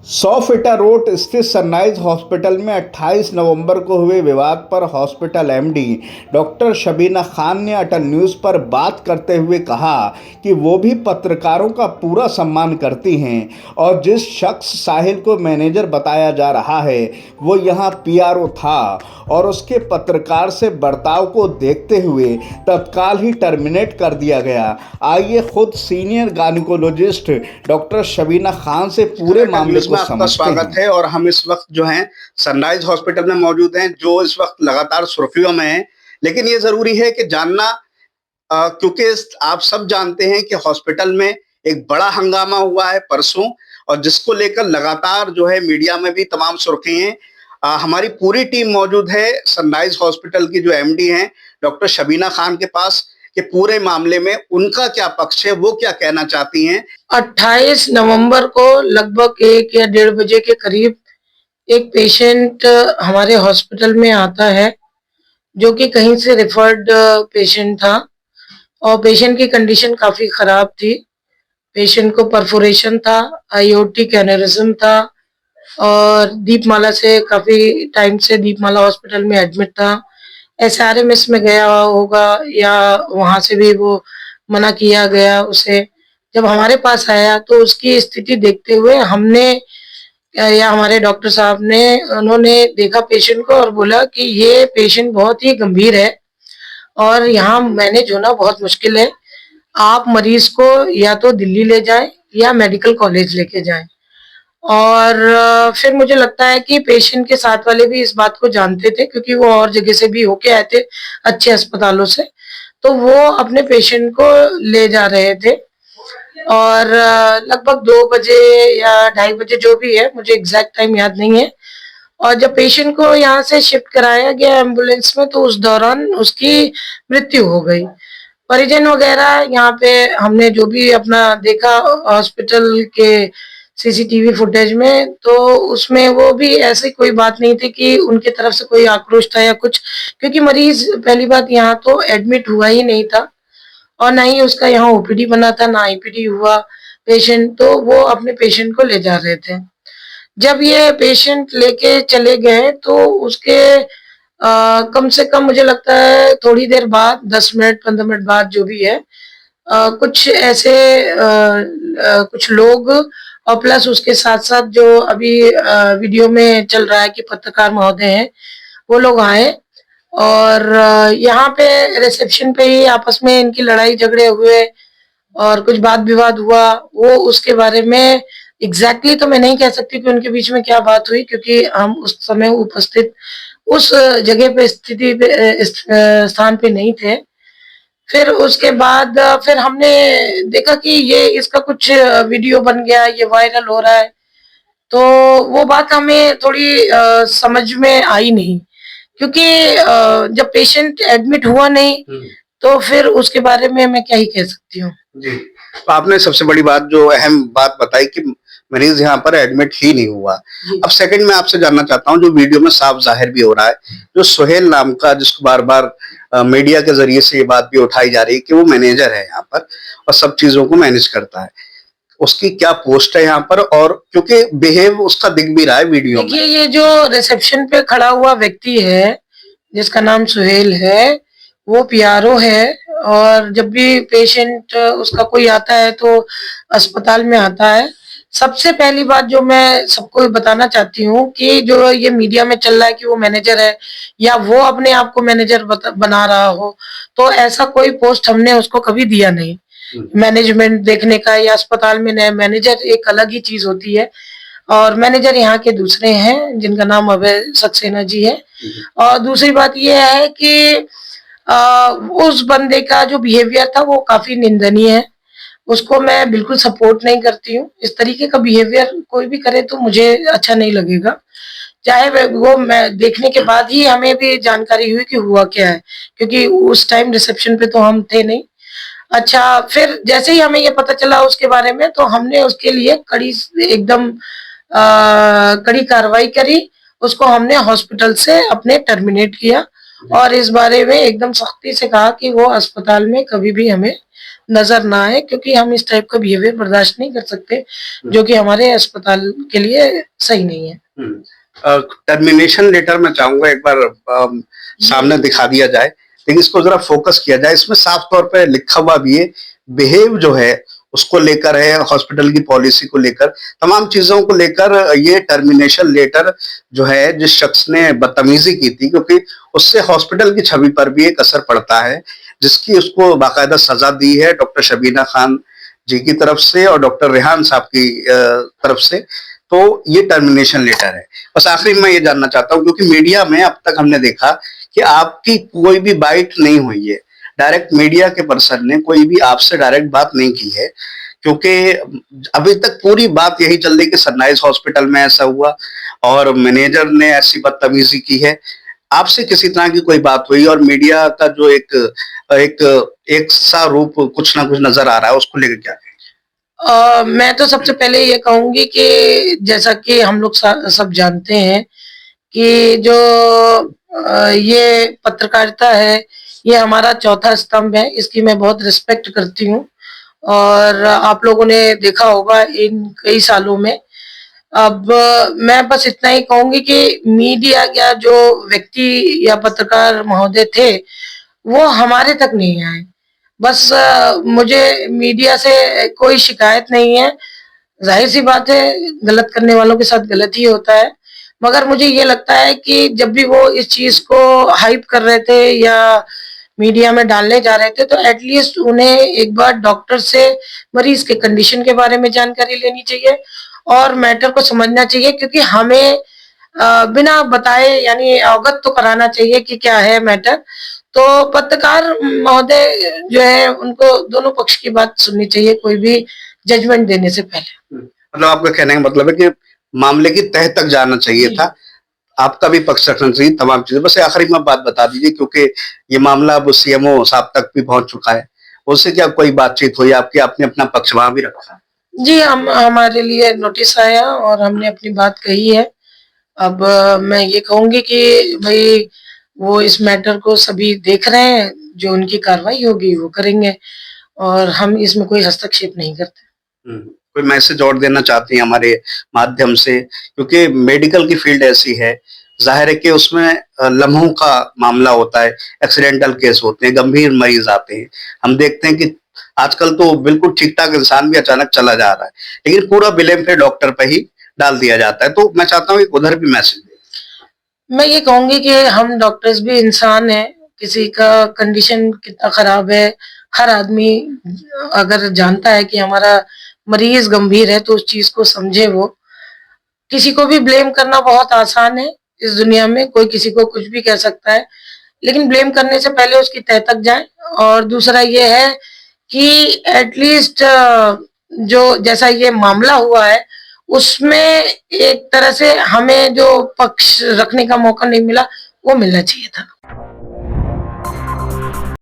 100 road स्थित sunrise hospital में 28 नवंबर को हुए विवाद पर hospital MD doctor Shabina Khan ने अटल न्यूज़ पर बात करते हुए कहा कि वो भी पत्रकारों का पूरा सम्मान करती हैं और जिस शख्स साहिल को मैनेजर बताया जा रहा है वो यहाँ पीआरओ था और उसके पत्रकार से बर्ताव को देखते हुए तत्काल ही टर्मिनेट कर दिया गया। आइए खुद senior gynaecologist doctor Shabina Khan से पूरे मामले को आपका स्वागत है। और हम इस वक्त जो हैं सनराइज हॉस्पिटल में मौजूद हैं, जो इस वक्त लगातार सुर्खियों में है। लेकिन ये जरूरी है कि जानना, क्योंकि आप सब जानते हैं कि हॉस्पिटल में एक बड़ा हंगामा हुआ है परसों, और जिसको लेकर लगातार जो है मीडिया में भी तमाम सुर्खी हैं। हमारी पूरी टीम मौजूद है सनराइज हॉस्पिटल की जो एमडी हैं डॉक्टर शबीना खान के पास, कि पूरे मामले में उनका क्या पक्ष है, वो क्या कहना चाहती हैं। 28 नवंबर को लगभग 1 या 1:30 बजे के करीब एक पेशेंट हमारे हॉस्पिटल में आता है, जो कि कहीं से रेफर्ड पेशेंट था और पेशेंट की कंडीशन काफी खराब थी। पेशेंट को परफोरेशन था, आयोटिक एनेरिज्म था और दीपमाला से काफी टाइम से दीपमाला हॉस्पिटल में एडमिट था। एसआरएमएस में गया होगा या वहां से भी वो मना किया गया उसे। जब हमारे पास आया तो उसकी स्थिति देखते हुए हमने या हमारे डॉक्टर साहब ने उन्होंने देखा पेशेंट को और बोला कि ये पेशेंट बहुत ही गंभीर है और यहाँ मैनेज होना बहुत मुश्किल है। आप मरीज को या तो दिल्ली ले जाएं या मेडिकल कॉलेज लेके जाएं। और फिर मुझे लगता है कि पेशेंट के साथ वाले भी इस बात को जानते थे, क्योंकि वो और जगह से भी होके आए थे, अच्छे अस्पतालों से। तो वो अपने पेशेंट को ले जा रहे थे और लगभग 2 बजे या 2:30 बजे, जो भी है, मुझे एग्जैक्ट टाइम याद नहीं है। और जब पेशेंट को यहाँ से शिफ्ट कराया गया एम्बुलेंस में, तो उस दौरान उसकी मृत्यु हो गई। परिजन वगैरह यहाँ पे हमने जो भी अपना देखा हॉस्पिटल के सीसीटीवी फुटेज में, तो उसमें वो भी ऐसी कोई बात नहीं थी कि उनके तरफ से कोई आक्रोश था या कुछ, क्योंकि मरीज पहली बात यहाँ तो एडमिट हुआ ही नहीं था और ना ही उसका यहाँ ओपीडी बना था, ना आईपीडी हुआ पेशेंट। तो वो अपने पेशेंट को ले जा रहे थे। जब ये पेशेंट लेके चले गए तो उसके कम से कम मुझे लगता है थोड़ी देर बाद, 10 मिनट 15 मिनट बाद जो भी है, कुछ ऐसे कुछ लोग और प्लस उसके साथ साथ जो अभी वीडियो में चल रहा है कि पत्रकार महोदय हैं, वो लोग आए और यहाँ पे रिसेप्शन पे ही आपस में इनकी लड़ाई झगड़े हुए और कुछ वाद विवाद हुआ। वो उसके बारे में एग्जैक्टली तो मैं नहीं कह सकती कि उनके बीच में क्या बात हुई, क्योंकि हम उस समय उपस्थित उस जगह पे स्थिति पे स्थान पे नहीं थे। फिर उसके बाद फिर हमने देखा कि ये इसका कुछ वीडियो बन गया, ये वायरल हो रहा है। तो वो बात हमें थोड़ी समझ में आई नहीं, क्योंकि जब पेशेंट एडमिट हुआ नहीं तो फिर उसके बारे में मैं क्या ही कह सकती हूँ। जी, तो आपने सबसे बड़ी बात, जो अहम बात बताई कि मरीज यहाँ पर एडमिट ही नहीं हुआ। अब सेकंड में आपसे जानना चाहता हूँ, जो वीडियो में साफ जाहिर भी हो रहा है, जो सुहेल नाम का, जिसको बार बार मीडिया के जरिए से ये बात भी उठाई जा रही है कि वो मैनेजर है यहाँ पर और सब चीजों को मैनेज करता है, उसकी क्या पोस्ट है यहाँ पर? और क्योंकि बिहेव उसका दिख भी रहा है वीडियो में। देखिए, ये जो रिसेप्शन पे खड़ा हुआ व्यक्ति है जिसका नाम सुहेल है, वो पीआरओ है और जब भी पेशेंट उसका कोई आता है तो अस्पताल में आता है। सबसे पहली बात जो मैं सबको बताना चाहती हूँ कि जो ये मीडिया में चल रहा है कि वो मैनेजर है या वो अपने आप को मैनेजर बना रहा हो, तो ऐसा कोई पोस्ट हमने उसको कभी दिया नहीं। मैनेजमेंट देखने का या अस्पताल में नया मैनेजर एक अलग ही चीज होती है और मैनेजर यहाँ के दूसरे हैं जिनका नाम अभय सक्सेना जी है। और दूसरी बात ये है कि उस बंदे का जो बिहेवियर था वो काफी निंदनीय है, उसको मैं बिल्कुल सपोर्ट नहीं करती हूँ। इस तरीके का बिहेवियर कोई भी करे तो मुझे अच्छा नहीं लगेगा, चाहे वो मैं देखने के बाद ही हमें भी जानकारी हुई कि हुआ क्या है, क्योंकि उस टाइम रिसेप्शन पे तो हम थे नहीं। अच्छा, फिर जैसे ही हमें ये पता चला उसके बारे में, तो हमने उसके लिए एकदम कड़ी कार्रवाई करी। उसको हमने हॉस्पिटल से अपने टर्मिनेट किया और इस बारे में एकदम सख्ती से कहा कि वो अस्पताल में कभी भी हमें नजर ना आए, क्योंकि हम इस टाइप का बिहेवियर बर्दाश्त नहीं कर सकते जो कि हमारे अस्पताल के लिए सही नहीं है। टर्मिनेशन लेटर मैं चाहूंगा एक बार सामने दिखा दिया जाए, लेकिन इसको जरा फोकस किया जाए। इसमें साफ तौर पे लिखा हुआ भी है, बिहेव जो है उसको लेकर है, हॉस्पिटल की पॉलिसी को लेकर, तमाम चीजों को लेकर ये टर्मिनेशन लेटर जो है, जिस शख्स ने बदतमीजी की थी, क्योंकि उससे हॉस्पिटल की छवि पर भी एक असर पड़ता है, जिसकी उसको बाकायदा सजा दी है डॉक्टर शबीना खान जी की तरफ से और डॉक्टर रेहान साहब की तरफ से। तो ये टर्मिनेशन लेटर है। बस आखिरी में ये जानना चाहता हूँ, क्योंकि मीडिया में अब तक हमने देखा कि आपकी कोई भी बाइट नहीं हुई है, डायरेक्ट मीडिया के पर्सन ने कोई भी आपसे डायरेक्ट बात नहीं की है, क्योंकि अभी तक पूरी बात यही चल रही कि सनराइज हॉस्पिटल में ऐसा हुआ और मैनेजर ने ऐसी बदतमीजी की है। आपसे किसी तरह की कोई बात हुई और मीडिया का जो एक एक एक सा रूप कुछ ना कुछ नजर आ रहा है, उसको लेकर क्या कहें? मैं तो सबसे पहले ये कहूंगी कि जैसा कि हम लोग सब जानते हैं कि जो ये पत्रकारिता है, ये हमारा चौथा स्तंभ है। इसकी मैं बहुत रिस्पेक्ट करती हूँ और आप लोगों ने देखा होगा इन कई सालों में। अब मैं बस इतना ही कहूंगी कि मीडिया या जो व्यक्ति या पत्रकार महोदय थे, वो हमारे तक नहीं आए। बस मुझे मीडिया से कोई शिकायत नहीं है। जाहिर सी बात है, गलत करने वालों के साथ गलत ही होता है। मगर मुझे ये लगता है कि जब भी वो इस चीज को हाइप कर रहे थे या मीडिया में डालने जा रहे थे, तो एटलीस्ट उन्हें एक बार डॉक्टर से मरीज के कंडीशन के बारे में जानकारी लेनी चाहिए और मैटर को समझना चाहिए, क्योंकि हमें बिना बताए यानी अवगत तो कराना चाहिए कि क्या है मैटर। तो पत्रकार महोदय जो है, उनको दोनों पक्ष की बात सुननी चाहिए कोई भी जजमेंट देने से पहले। मतलब आपका कहने का मतलब है कि मामले की तह तक जाना चाहिए जी। था, आपका भी पक्ष रखना चाहिए, तमाम चीजें। बस आखिरी में बात बता दीजिए, क्योंकि ये मामला अब सीएमओ साहब तक भी पहुंच चुका है, उससे क्या कोई बातचीत हुई आपकी? आपने अपना पक्ष वहां भी रखा? जी, हम हमारे लिए नोटिस आया और हमने अपनी बात कही है। अब मैं ये कहूंगी कि भाई वो इस मैटर को सभी देख रहे हैं, जो उनकी कार्रवाई होगी वो करेंगे और हम इसमें कोई हस्तक्षेप नहीं करते। कोई मैसेज और देना चाहती हैं हमारे माध्यम से? क्योंकि मेडिकल की फील्ड ऐसी है, जाहिर है कि उसमें लम्हों का मामला होता है, एक्सीडेंटल केस होते हैं, गंभीर मरीज आते हैं। हम देखते हैं कि आजकल तो बिल्कुल ठीक ठाक इंसान भी अचानक चला जा रहा है, लेकिन पूरा ब्लेम फिर डॉक्टर पे ही डाल दिया जाता है। तो मैं चाहता हूँ कि उधर भी मैसेज दें। मैं ये कहूंगी कि हम डॉक्टर्स भी इंसान हैं, किसी का कंडीशन कितना खराब है, हर आदमी अगर जानता है कि हमारा मरीज गंभीर है तो उस चीज को समझे। वो किसी को भी ब्लेम करना बहुत आसान है इस दुनिया में, कोई किसी को कुछ भी कह सकता है, लेकिन ब्लेम करने से पहले उसकी तह तक जाए। और दूसरा ये है कि एटलीस्ट जो जैसा ये मामला हुआ है, उसमें एक तरह से हमें जो पक्ष रखने का मौका नहीं मिला, वो मिलना चाहिए था।